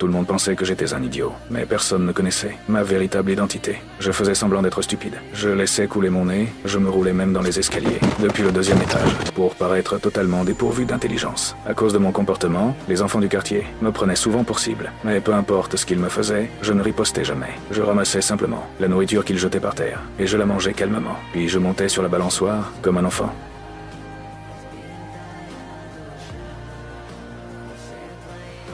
Tout le monde pensait que j'étais un idiot, mais personne ne connaissait ma véritable identité. Je faisais semblant d'être stupide. Je laissais couler mon nez, je me roulais même dans les escaliers, depuis le deuxième étage, pour paraître totalement dépourvu d'intelligence. À cause de mon comportement, les enfants du quartier me prenaient souvent pour cible. Mais peu importe ce qu'ils me faisaient, je ne ripostais jamais. Je ramassais simplement la nourriture qu'ils jetaient par terre, et je la mangeais calmement. Puis je montais sur la balançoire, comme un enfant.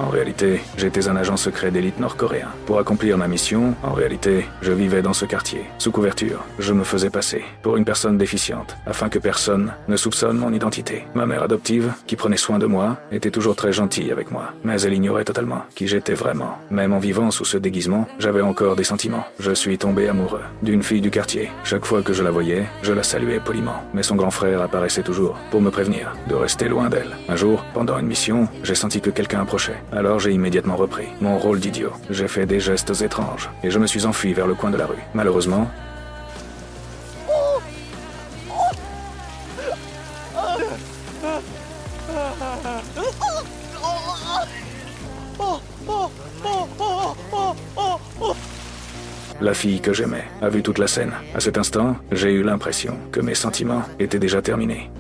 En réalité, j'étais un agent secret d'élite nord-coréen. Pour accomplir ma mission, en réalité, je vivais dans ce quartier. Sous couverture, je me faisais passer pour une personne déficiente, afin que personne ne soupçonne mon identité. Ma mère adoptive, qui prenait soin de moi, était toujours très gentille avec moi, mais elle ignorait totalement qui j'étais vraiment. Même en vivant sous ce déguisement, j'avais encore des sentiments. Je suis tombé amoureux d'une fille du quartier. Chaque fois que je la voyais, je la saluais poliment. Mais son grand frère apparaissait toujours pour me prévenir de rester loin d'elle. Un jour, pendant une mission, j'ai senti que quelqu'un approchait. Alors j'ai immédiatement repris mon rôle d'idiot. J'ai fait des gestes étranges et je me suis enfui vers le coin de la rue. Malheureusement, la fille que j'aimais a vu toute la scène. À cet instant, j'ai eu l'impression que mes sentiments étaient déjà terminés.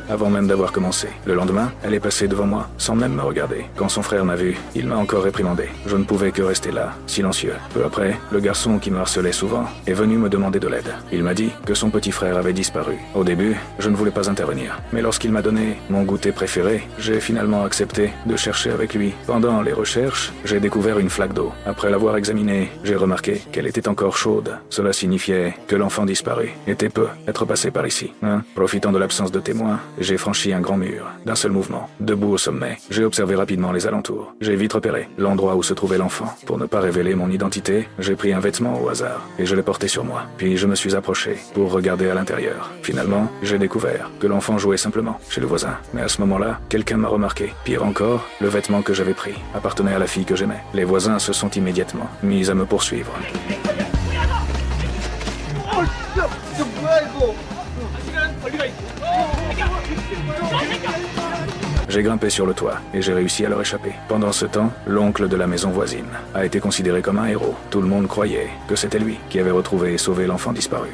Avant même d'avoir commencé. Le lendemain, elle est passée devant moi, sans même me regarder. Quand son frère m'a vu, il m'a encore réprimandé. Je ne pouvais que rester là, silencieux. Peu après, le garçon qui me harcelait souvent est venu me demander de l'aide. Il m'a dit que son petit frère avait disparu. Au début, je ne voulais pas intervenir. Mais lorsqu'il m'a donné mon goûter préféré, j'ai finalement accepté de chercher avec lui. Pendant les recherches, j'ai découvert une flaque d'eau. Après l'avoir examinée, j'ai remarqué qu'elle était encore chaude. Cela signifiait que l'enfant disparu était peu être passé par ici. Profitant de l'absence de témoins, j'ai franchi un grand mur, d'un seul mouvement. Debout au sommet, j'ai observé rapidement les alentours. J'ai vite repéré l'endroit où se trouvait l'enfant. Pour ne pas révéler mon identité, j'ai pris un vêtement au hasard et je l'ai porté sur moi. Puis je me suis approché pour regarder à l'intérieur. Finalement, j'ai découvert que l'enfant jouait simplement chez le voisin. Mais à ce moment-là, quelqu'un m'a remarqué. Pire encore, le vêtement que j'avais pris appartenait à la fille que j'aimais. Les voisins se sont immédiatement mis à me poursuivre. J'ai grimpé sur le toit et j'ai réussi à leur échapper. Pendant ce temps, l'oncle de la maison voisine a été considéré comme un héros. Tout le monde croyait que c'était lui qui avait retrouvé et sauvé l'enfant disparu.